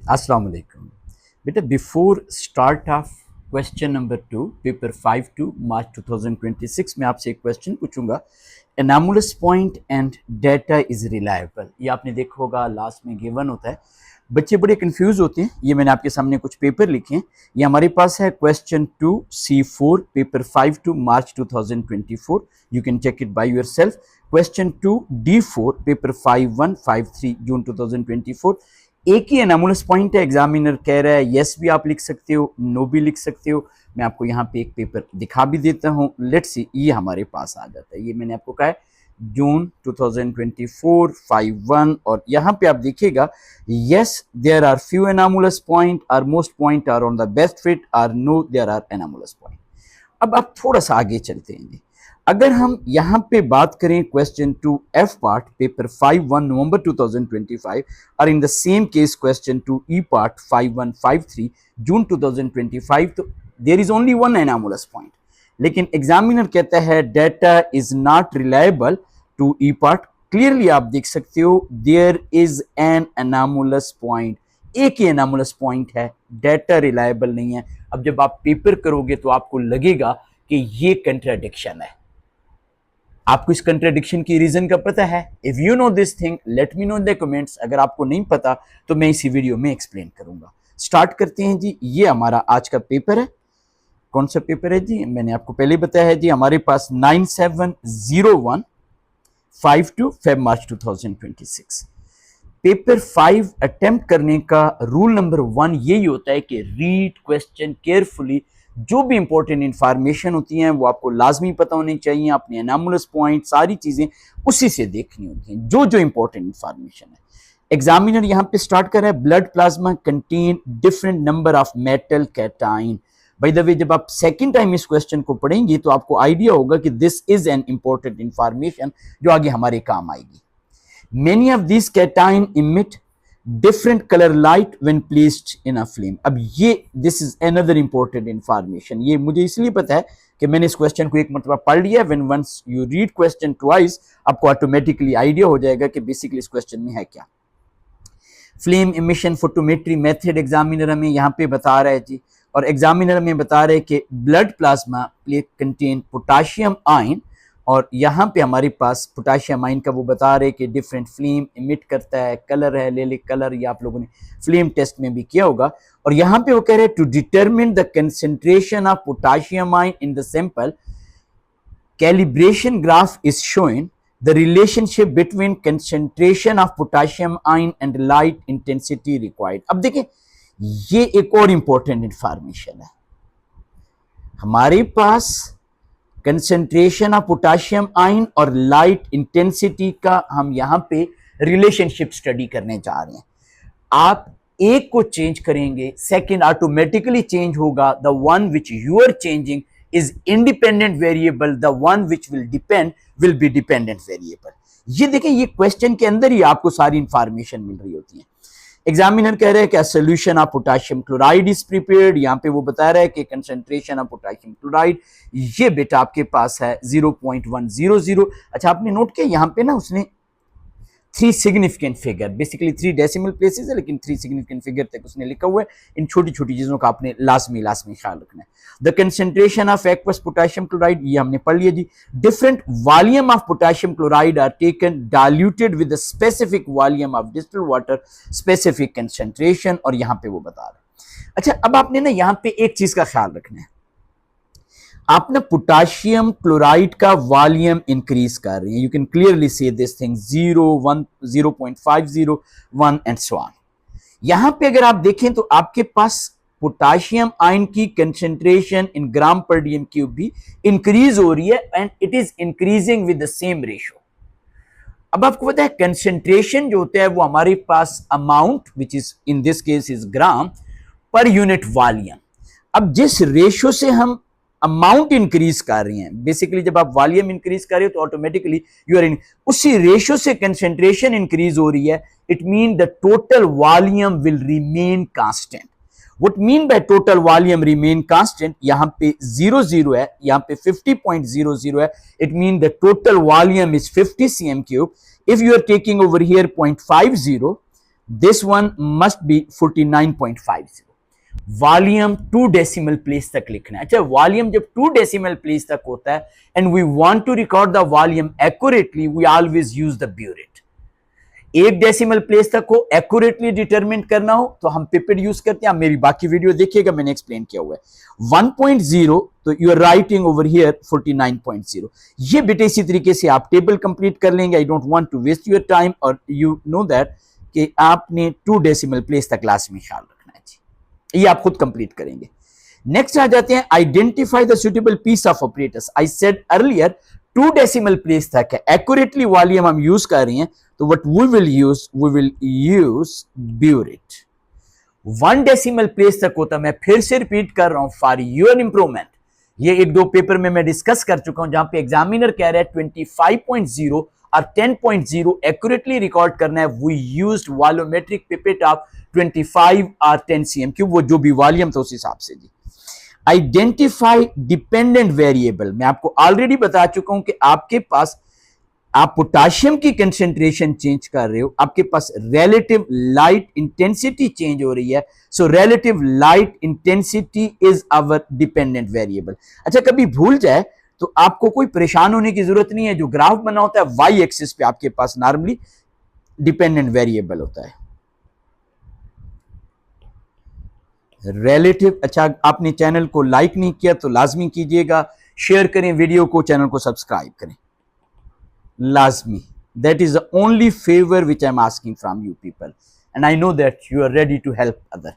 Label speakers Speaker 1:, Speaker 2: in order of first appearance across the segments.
Speaker 1: अस्सलाम वालेकुम बेटा। Before start of question number 2 paper 5 March 2026 में आपसे एक क्वेश्चन पूछूंगा। Anomalous point and data is reliable, ये आपने देखा होगा लास्ट में गिवन होता है। बच्चे बड़े कंफ्यूज होते हैं। ये मैंने आपके सामने कुछ पेपर लिखे हैं। ये हमारे पास है question 2C4 paper 5 March 2024। You can check it by yourself. Question 2D4 paper 5153 June 2024। एक ही एनामुलस पॉइंट है। एग्जामिनर कह रहा है यस भी आप लिख सकते हो, नो भी लिख सकते हो। मैं आपको यहाँ पे एक पेपर दिखा भी देता हूँ। लेट्स सी, ये हमारे पास आ जाता है। ये मैंने आपको कहा है जून 2024 5-1। और यहाँ पे आप देखिएगा yes there are few anomalous point, are most point are on the best fit, are no there are anomalous point. अब आप थोड़ा सा आगे चलते हैं। अगर हम यहाँ पे बात करें question 2 F part paper 5-1 November 2025 और in the same case question 2 E part 5-1-5-3 June 2025, तो there is only one anomalous point. लेकिन एग्जामिनर कहता है data is not reliable to E part. Clearly आप देख सकते हो there is an anomalous point. एक ही एनामुलस पॉइंट है, डेटा रिलायबल नहीं है। अब जब आप पेपर करोगे तो आपको लगेगा कि ये कंट्राडिक्शन है। आपको इस कंट्राडिक्शन की रीजन का पता है? If you know this thing let me know in the comments. अगर आपको नहीं पता तो मैं इसी वीडियो में एक्सप्लेन करूंगा। स्टार्ट करते हैं जी। ये हमारा आज का पेपर है। कौन सा पेपर है जी? मैंने आपको पहले बताया है जी, हमारे पास 970152 फेब मार्च 2026। पेपर 5 अटेम्प्ट करने का रूल नंबर 1 यही होता है कि रीड क्वेश्चन केयरफुली। जो भी इंपॉर्टेंट इंफॉर्मेशन होती हैं वो आपको लाजमी पता होनी चाहिए। अपने एनामुलस पॉइंट सारी चीजें उसी से देखनी होती हैं, जो जो इंपॉर्टेंट इंफॉर्मेशन है। एग्जामिनर यहाँ पे स्टार्ट कर रहा है blood plasma contain different number of metal cation. By the way, जब आप सेकंड टाइम इस क्वेश्चन को पढ़ेंगे तो आपको आइडिया होगा कि this is an important information जो आगे हमारे काम आएगी। Many of these cation emit different color light when placed in a flame. अब ये this is another important information। ये मुझे इसलिए पता है कि मैंने इस क्वेश्चन को एक मरतबा पढ़ लिया। When once you read question twice, आपको ऑटोमेटिकली आइडिया हो जाएगा कि बेसिकली इस क्वेश्चन में है क्या। Flame emission photometry method examiner हमें यहाँ पे बता रहा है जी। और एग्जामिनर हमें बता रहे हैं कि blood plasma contain potassium ion. और यहाँ पे हमारे पास पोटाशियम आयन का वो बता रहे कि डिफरेंट फ्लेम इमिट करता है। कलर है लिलिक कलर, ये आप लोगों ने फ्लेम टेस्ट में भी किया होगा। और यहाँ पे वो कह रहे हैं to determine the concentration of potassium ion in the sample calibration graph is showing the relationship between concentration of potassium ion and light intensity required. अब देखिए ये एक और इंपॉर्टेंट इंफॉर्मेशन है। हमारे पास कंसेंट्रेशन ऑफ पोटाशियम आयन और light intensity का हम यहाँ पे रिलेशनशिप स्टडी करने जा रहे हैं। आप एक को चेंज करेंगे, सेकंड ऑटोमेटिकली चेंज होगा। The one which you are changing is independent variable, the one which will depend will be dependent variable. ये देखें, ये क्वेश्चन के अंदर ही आपको सारी इंफॉर्मेशन मिल रही होती है। एग्जामिनर कह रहे हैं कि solution of potassium chloride is prepared. यहाँ पे वो बता रहा है कि कंसंट्रेशन ऑफ पोटाशियम क्लोराइड ये बेटा आपके पास है 0.100। अच्छा आपने नोट किया यहाँ पे ना उसने 3 significant figure, basically 3 decimal places है लेकिन 3 सिग्निफिकेंट फिगर तक उसने लिखा हुआ है। इन छोटी छोटी चीजों का आपने लाजमी ख्याल रखना है। The concentration of aqueous potassium chloride ये हमने पढ़ लिया जी। Different volume of potassium chloride are taken diluted with specific volume of distilled water specific concentration, और यहाँ पे वो बता रहे हैं। अच्छा अब आपने ना यहाँ पे एक चीज का ख्याल रखना है। आप ना पोटाशियम क्लोराइड का वॉल्यूम इंक्रीज कर रहे हैं। You can clearly see this thing 0, 1, 0.50, 1 and so on. यहां पे अगर आप देखें तो आपके पास पोटाशियम आयन की कंसेंट्रेशन इन ग्राम पर डीएम क्यूब भी इंक्रीज हो रही है and it is increasing with the same ratio. अब आपको पता है कंसेंट्रेशन जो होता है वो हमारे पास amount which is in this case is gram per unit volume. अब जिस रेशियो से हम अमाउंट इंक्रीज कर रही हैं, बेसिकली जब आप वॉल्यूम इंक्रीज कर रहे हो तो ऑटोमेटिकली यू आर इन उसी रेशियो से कंसेंट्रेशन इंक्रीज हो रही है। It mean the total volume will remain constant. What mean by total volume remain constant? यहां पे 0 है, यहां पे 50.00 है। It mean the total volume is 50 cm cube। If you are taking over here 0.50, this one must be 49.50। Volume 2 decimal place तक लिखना है। अच्छा, वॉल्यूम जब 2 डेसिमल प्लेस तक होता है and we want to record the volume accurately, we always use the burette. 1 decimal place तक को एक्यूरेटली डिटरमिन करना हो तो हम पिपेट यूज करते हैं। आप मेरी बाकी वीडियो देखिएगा, मैंने एक्सप्लेन किया हुआ है। 1.0 तो you are writing over here 49.0। ये बेटे इसी तरीके से आप टेबल कंप्लीट कर लेंगे। I don't want to waste your time, और यू नो दैट कि आपने 2 डेसिमल प्लेस तक लास्ट में ख्याल रखना है जी। ये आप खुद कंप्लीट करेंगे। नेक्स्ट आ जाते हैं, identify the suitable piece of operators. I said earlier 2 decimal place तक है, एक्यूरेटली वॉल्यूम हम यूज कर रहे हैं, तो what we will use burette। 1 decimal place तक होता, मैं फिर से रिपीट कर रहा हूं फॉर योर इंप्रूवमेंट। ये 1-2 पेपर में मैं डिस्कस कर चुका हूं, जहां पे एग्जामिनर कह रहा है 25.0 और 10.0 एक्यूरेटली रिकॉर्ड करना है। We used volumetric pipette of 25 और 10 cm क्यूब, वो जो भी वॉल्यूम था उस हिसाब से जी। आइडेंटिफाई डिपेंडेंट वेरिएबल, मैं आपको ऑलरेडी बता चुका हूं कि आपके पास, आप पोटाशियम की कंसेंट्रेशन चेंज कर रहे हो, आपके पास रिलेटिव लाइट इंटेंसिटी चेंज हो रही है। So relative light intensity is our dependent variable. अच्छा, कभी भूल जाए तो आपको कोई परेशान होने की जरूरत नहीं है। जो ग्राफ बना होता है वाई एक्सिस पे आपके पास नॉर्मली डिपेंडेंट वेरिएबल होता है, रिलेटिव। अच्छा, आपने चैनल को लाइक नहीं किया तो लाजमी कीजिएगा, शेयर करें वीडियो को, चैनल को सब्सक्राइब करें lazmi। That is the only favor which I am asking from you people, and I know that you are ready to help other।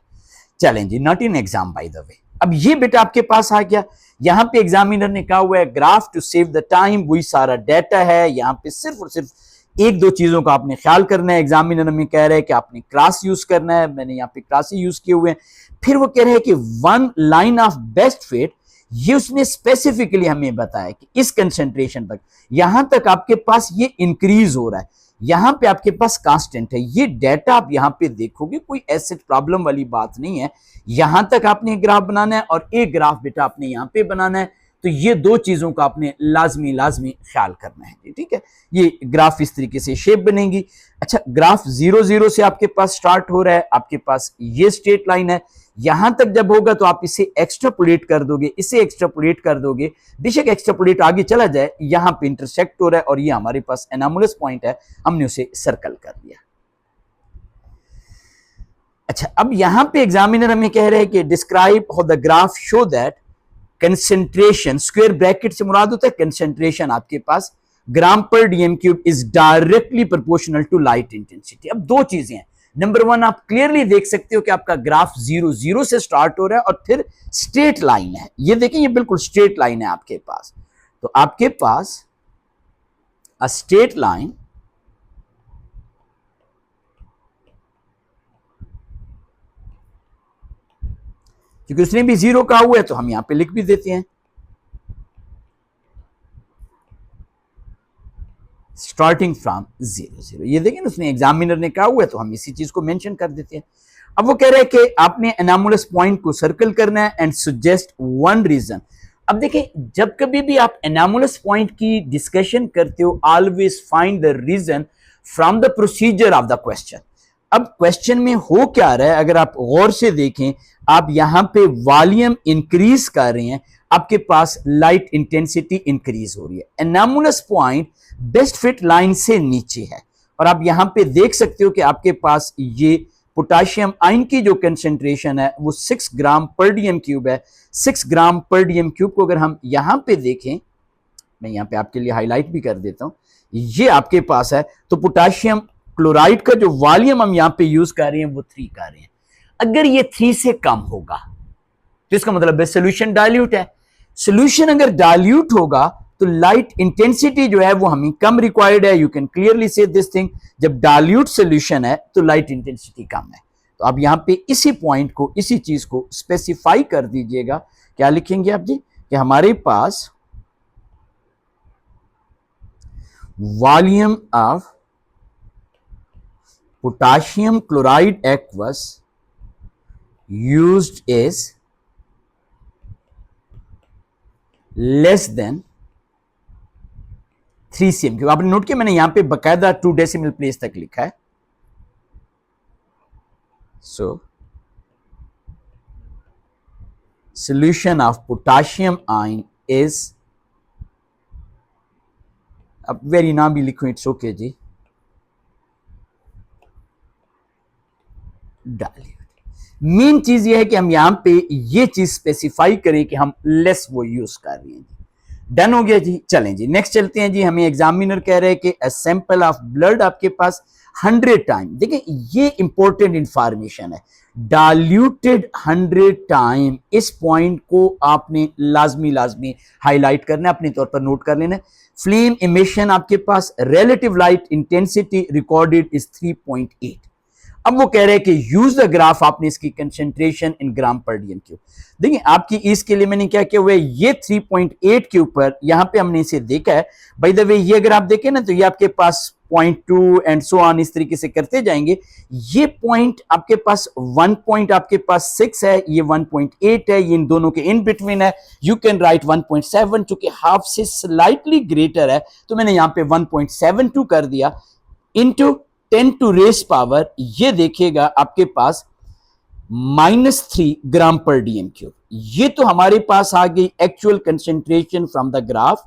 Speaker 1: challenge not in exam by the way। अब ये बेटा आपके पास आ गया, यहां पे examiner ने कहा हुआ है graph to save the time, वही सारा डाटा है। यहां पे सिर्फ और सिर्फ 1-2 चीजों का आपने ख्याल करना है। एग्जामिनर में कह रहे हैं कि आपने क्लास यूज करना है, मैंने यहाँ पे क्लास यूज किए हुए हैं। फिर वो कह रहे हैं कि 1 लाइन ऑफ बेस्ट फिट, ये उसने स्पेसिफिकली हमें बताया कि इस कंसेंट्रेशन तक, यहां तक आपके पास ये इंक्रीज हो रहा है, यहां पे आपके पास कांस्टेंट है। ये डाटा आप यहां पे देखोगे, कोई ऐसे प्रॉब्लम वाली बात नहीं है। यहां तक आपने ग्राफ बनाना है और एक ग्राफ बेटा आपने यहां पे बनाना है। तो ये 2 चीजों का आपने लाजमी ख्याल करना है, ठीक है। ये ग्राफ इस तरीके से शेप बनेगी। अच्छा, ग्राफ 0-0 से आपके पास स्टार्ट हो रहा है, आपके पास ये स्ट्रेट लाइन है। यहां तक जब होगा तो आप इसे एक्स्ट्रापोलेट कर दोगे, इसे एक्स्ट्रापोलेट कर दोगे, बेशक एक्स्ट्रापोलेट आगे चला जाए, यहां पे इंटरसेक्ट हो रहा है और ये हमारे पास एनामुलस पॉइंट है, हमने उसे सर्कल कर दिया। अच्छा, अब यहां पे एग्जामिनर हमें कह रहे हैं कि describe how the graph show that concentration, square bracket से मुराद होता है कंसेंट्रेशन आपके पास ग्राम पर dm cube is directly proportional to light intensity. अब 2 चीजें हैं। नंबर 1, आप क्लियरली देख सकते हो कि आपका ग्राफ 0-0 से स्टार्ट हो रहा है और फिर स्ट्रेट लाइन है। ये देखें, ये बिल्कुल स्ट्रेट लाइन है आपके पास। तो आपके पास अ स्ट्रेट लाइन क्योंकि उसने भी 0 कहा हुआ है तो हम यहां पे लिख भी देते हैं स्टार्टिंग फ्रॉम 0-0। ये देखें, उसने एग्जामिनर ने कहा हुआ है तो हम इसी चीज को मेंशन कर देते हैं। अब वो कह रहे हैं कि आपने एनामुलस पॉइंट को सर्कल करना है एंड सजेस्ट 1 रीजन। अब देखें, जब कभी भी आप एनामुलस पॉइंट की डिस्कशन करते हो, always find the reason from the procedure of the question. अब क्वेश्चन में हो क्या रहा है, अगर आप गौर से देखें, आप यहां पे वॉल्यूम इंक्रीज कर रहे हैं, आपके पास लाइट इंटेंसिटी इंक्रीज हो रही है। एनामुलस पॉइंट बेस्ट फिट लाइन से नीचे है और आप यहां पे देख सकते हो कि आपके पास ये पोटाशियम आयन की जो कंसेंट्रेशन है वो 6 ग्राम पर डीएम क्यूब है। 6 ग्राम पर डीएम क्यूब को अगर हम यहां पे देखें, मैं यहां पे आपके लिए हाईलाइट भी कर देता हूं, ये आपके पास है। तो पोटाशियम क्लोराइड का जो वॉल्यूम हम यहां पे यूज कर रहे हैं वो 3 कर रहे हैं। अगर ये 3 से कम होगा तो इसका मतलब है सोल्यूशन डाइल्यूट है। सोल्यूशन अगर डाइल्यूट होगा तो लाइट इंटेंसिटी जो है वो हमें कम रिक्वायर्ड है। यू कैन क्लियरली से दिस थिंग, जब डाइल्यूट सोल्यूशन है तो लाइट इंटेंसिटी कम है। तो आप यहां पे इसी पॉइंट को, इसी चीज को स्पेसिफाई कर दीजिएगा। क्या लिखेंगे आप जी, कि हमारे पास volume of potassium chloride aqueous used is less than 3 cm cube. आपने नोट किया, मैंने यहां पे बकायदा 2 डेसिमल प्लेस तक लिखा है। So solution of potassium ion is, अब वेरी ना भी लिखो, इट्स ओके जी, डाइल्यूट। मेन चीज ये है कि हम यहां पे ये चीज स्पेसिफाई करें कि हम लेस वो यूज कर रहे हैं। डन हो गया जी। चलें जी नेक्स्ट चलते हैं जी। हमें एग्जामिनर कह रहे हैं कि अ सैंपल ऑफ ब्लड आपके पास 100 टाइम, देखिए ये इंपॉर्टेंट इंफॉर्मेशन है, डाइल्यूटेड 100 टाइम। इस पॉइंट को आपने लाजमी हाईलाइट करना है, अपने तौर पर नोट कर लेना है। फ्लेम इमिशन आपके पास relative light intensity recorded is 3.8। अब वो कह रहे हैं कि यूज द ग्राफ, आपने इसकी कंसेंट्रेशन इन ग्राम पर डीएम क्यूब। देखिए आपकी इसके लिए मैंने क्या किया हुआ है, ये 3.8 के ऊपर यहां पे हमने इसे देखा है। बाय द वे ये अगर आप देखें ना तो ये आपके पास 0.2 एंड सो ऑन इस तरीके से करते जाएंगे। ये पॉइंट आपके पास 1 पॉइंट आपके पास 6 है, ये 1.8 है, ये इन दोनों के इन बिटवीन है। यू कैन राइट 1.7, चूंकि हाफ से स्लाइटली ग्रेटर है तो मैंने यहां पे 1.72 कर दिया इंटू 10 टू रेस पावर, ये देखिएगा आपके पास -3 ग्राम पर डीएम क्यूब। ये तो हमारे पास आ गई actual concentration from the graph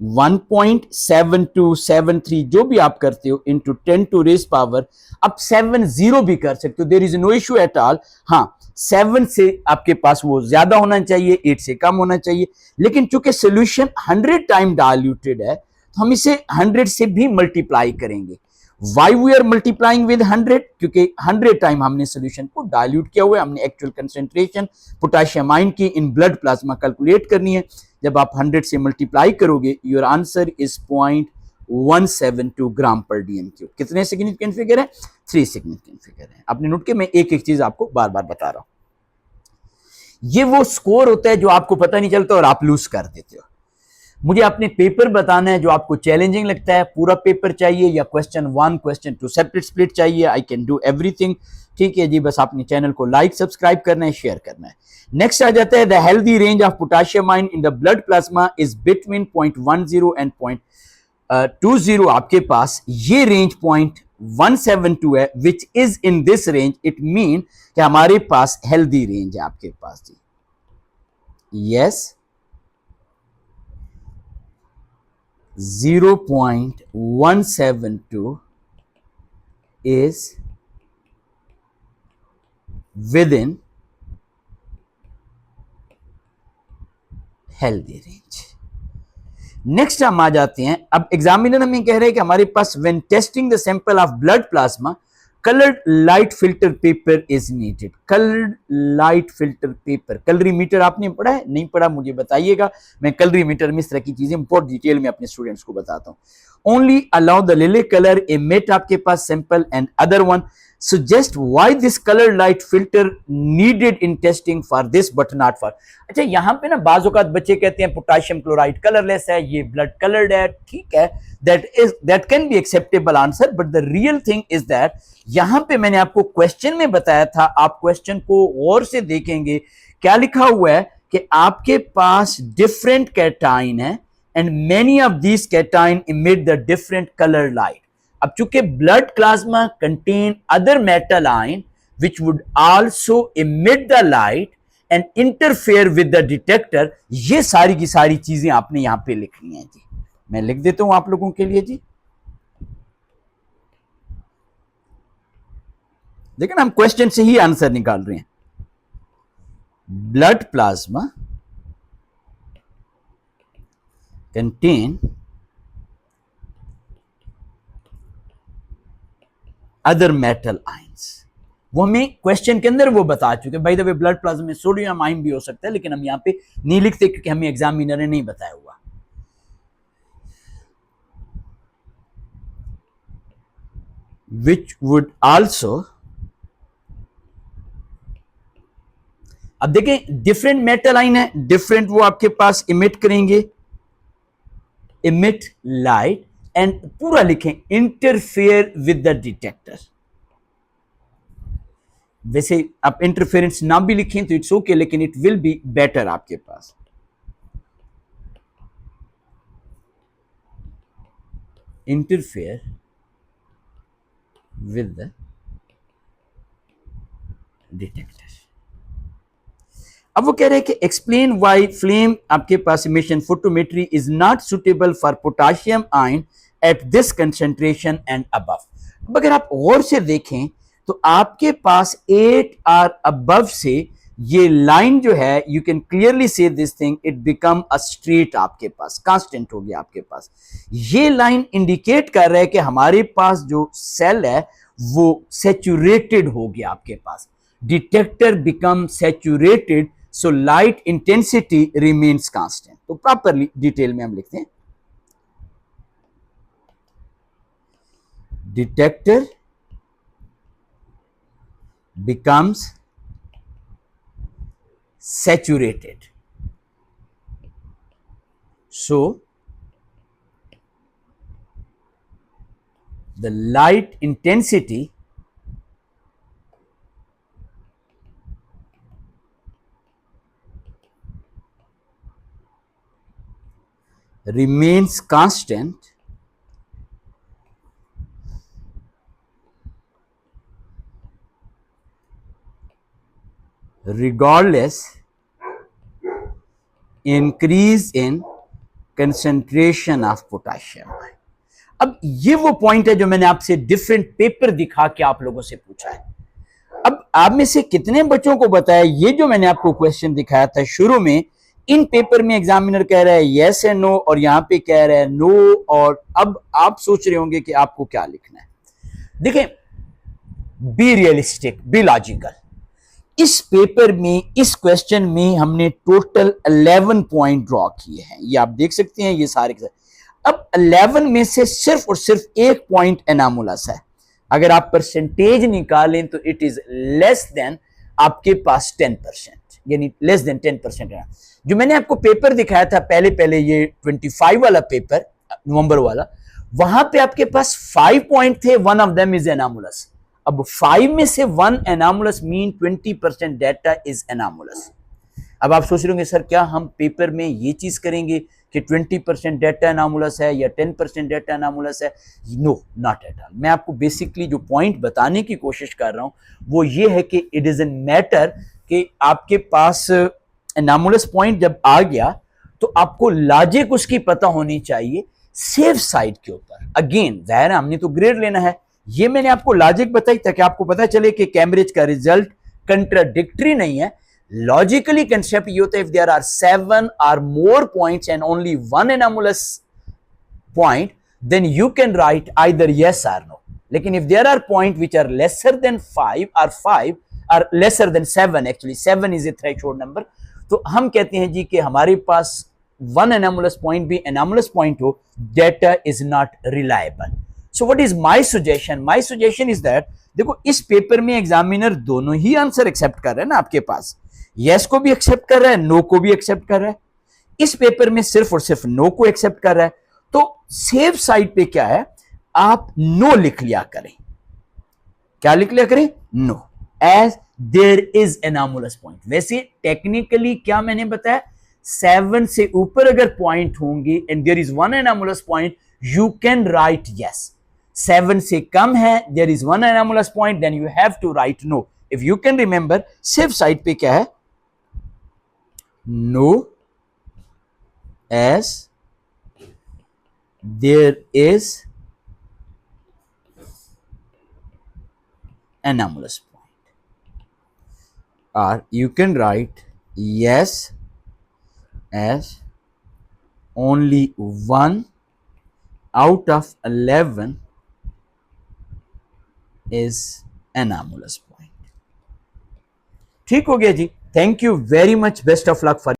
Speaker 1: 1.7273 जो भी आप करते हो इंटू 10 टू रेस पावर। अब 70 भी कर सकते हो, there is no issue at all. हाँ 7 से आपके पास वो ज्यादा होना चाहिए, 8 से कम होना चाहिए, लेकिन चूंकि सोल्यूशन 100 टाइम डाइल्यूटेड है तो हम इसे 100 से भी मल्टीप्लाई करेंगे। Why we are multiplying with 100, क्योंकि 100 टाइम हमने सोल्यूशन को डाइल्यूट किया हुआ है, हमने एक्चुअल कंसेंट्रेशन पोटेशियम आयन की इन ब्लड प्लाज्मा कैलकुलेट करनी है। जब आप 100 से मल्टीप्लाई करोगे योर आंसर इज 0.172 ग्राम पर डीएम क्यूब। कितने सिग्निफिकेंट फिगर है? 3 सिग्निफिकेंट फिगर है। आपने नोट किया, मैं एक एक चीज आपको बार बार बता रहा हूं। ये वो स्कोर होता है जो आपको पता नहीं चलता और आप लूज कर देते हो। मुझे अपने पेपर बताना है जो आपको चैलेंजिंग लगता है, पूरा पेपर चाहिए या क्वेश्चन 1 क्वेश्चन 2 सेपरेट स्प्लिट चाहिए, आई कैन डू एवरीथिंग। ठीक है जी, बस अपने चैनल को लाइक सब्सक्राइब करना है, शेयर करना है। नेक्स्ट आ जाता है the healthy range of potassium ion in the blood plasma is between 0.10 and 0.20। आपके पास ये रेंज 0.172 है, which is in this range, it mean कि हमारे पास हेल्दी रेंज है आपके पास जी। Yes 0.172 is within healthy range। Next हम आ जाते हैं, अब एग्जामिनर हमें कह रहे हैं कि हमारे पास when testing the sample of blood plasma coloured light filter paper is needed. Coloured light filter paper, colorimeter आपने पढ़ा है? नहीं पढ़ा मुझे बताइएगा, मैं कलरीमीटर में इस तरह की चीजें बहुत डिटेल में अपने स्टूडेंट्स को बताता हूं। Only allow the lilac colour emit आपके पास sample and other one suggest why this colored light filter needed in testing for this but not for। अच्छा यहां पे ना बाज़ औक़ात बच्चे कहते हैं पोटेशियम क्लोराइड कलरलेस है, ये ब्लड कलर्ड है, ठीक है, that can be acceptable answer, but the real thing is that यहां पे मैंने आपको क्वेश्चन में बताया था, आप क्वेश्चन को और से देखेंगे, क्या लिखा हुआ है कि आपके पास डिफरेंट कैटाइन है and many of these cation emit the different colored light। अब चूंकि blood plasma contain other metal ion which would also emit the light and interfere with the detector, ये सारी की सारी चीजें आपने यहां पे लिखनी है जी। मैं लिख देता हूं आप लोगों के लिए जी। देखिए ना हम क्वेश्चन से ही आंसर निकाल रहे हैं। Blood plasma contain other metal ions, वो हमें क्वेश्चन के अंदर वो बता चुके। By the way blood plasma में सोडियम आयन भी हो सकता है, लेकिन हम यहां पे नहीं लिखते क्योंकि हमें एग्जामिनर ने नहीं बताया हुआ। विच वुड आल्सो, अब देखें डिफरेंट मेटल आयन है, डिफरेंट वो आपके पास इमिट करेंगे, इमिट लाइट एंड पूरा लिखें इंटरफेयर विद द डिटेक्टर। वैसे आप इंटरफेरेंस ना भी लिखें तो इट्स ओके, लेकिन इट विल बी बेटर आपके पास। Interfere with the detector. अब वो कह रहे हैं कि एक्सप्लेन व्हाई फ्लेम आपके पास emission photometry is not suitable for potassium ion at this concentration and above. अब अगर आप गौर से देखें तो आपके पास 8 और अबव से ये लाइन जो है, यू कैन क्लियरली से this thing, it become a straight, आपके पास कांस्टेंट हो गया आपके पास। ये लाइन इंडिकेट कर रहा है कि हमारे पास जो सेल है वो सैचुरेटेड हो गया आपके पास। Detector become saturated, so light intensity remains constant. तो प्रॉपरली डिटेल में हम लिखते हैं, detector becomes saturated, so the light intensity remains constant regardless increase in concentration of potassium। अब ये वो पॉइंट है जो मैंने आपसे डिफरेंट पेपर दिखा के आप लोगों से पूछा है। अब आप में से कितने बच्चों को बताया ये जो मैंने आपको क्वेश्चन दिखाया था शुरू में, इन पेपर में एग्जामिनर कह रहा है यस एंड नो, और यहां पे कह रहा है नो, और अब आप सोच रहे होंगे कि आपको क्या लिखना है। देखें, बी रियलिस्टिक, बी लॉजिकल। इस पेपर में, इस क्वेश्चन में हमने टोटल 11 पॉइंट ड्रॉ किए हैं, ये आप देख सकते हैं, ये सारे। अब 11 में से सिर्फ और सिर्फ एक पॉइंट एनामुलस है। अगर आप परसेंटेज निकालें तो इट इज लेस देन आपके पास 10%, यानी लेस देन 10% है। जो मैंने आपको पेपर दिखाया था पहले ये 25 वाला पेपर, नवंबर वाला, वहां पे आपके पास 5 पॉइंट थे, वन ऑफ देम इज एनामुलस। अब 5 में से 1 एनामुलस मीन 20% डेटा इज एनामुलस। अब आप सोच रहे होंगे सर क्या हम पेपर में ये चीज करेंगे कि 20% डेटा एनामुलस है या 10% डेटा एनामुलस है? No, not at all. मैं आपको बेसिकली जो पॉइंट बताने की कोशिश कर रहा हूं वो ये है कि इट इज एन मैटर कि आपके पास एनामुलस पॉइंट जब आ गया तो आपको लॉजिक उसकी पता होनी चाहिए सेफ साइड के ऊपर। अगेन जाहिर है हमने तो ग्रेड लेना है, ये मैंने आपको लॉजिक बताई ताकि आपको पता चले कि कैम्ब्रिज का रिजल्ट कंट्राडिक्टरी नहीं है। लॉजिकली कंसेप्ट ये होता है, if there are 7 or more points and only one anomalous point, then you can write either yes or no. लेकिन if there are points which are lesser than 5 or lesser than 7, actually 7 is a threshold number, तो हम कहते हैं जी कि हमारे पास one anomalous point भी anomalous point हो, data is not reliable. So what is my suggestion? My suggestion is that देखो इस पेपर में एग्जामिनर दोनों ही आंसर एक्सेप्ट कर रहे हैं ना, आपके पास यस को भी एक्सेप्ट कर रहा है, नो को भी एक्सेप्ट कर रहा है। इस पेपर में सिर्फ और सिर्फ नो को एक्सेप्ट कर रहा है, तो सेफ साइड पे क्या है, आप नो लिख लिया करें। क्या लिख लिया करें? No, as there is anomalous point. वैसे टेक्निकली क्या मैंने बताया, 7 से ऊपर अगर पॉइंट होंगे and there is one anomalous point, you can write yes. 7 से कम है, there is one anomalous point, then you have to write no. If you can remember, safe side पे क्या है, no as there is anomalous point, or you can write yes as only 1 out of 11 is anomalous point। ठीक हो गया जी, thank you very much, best of luck for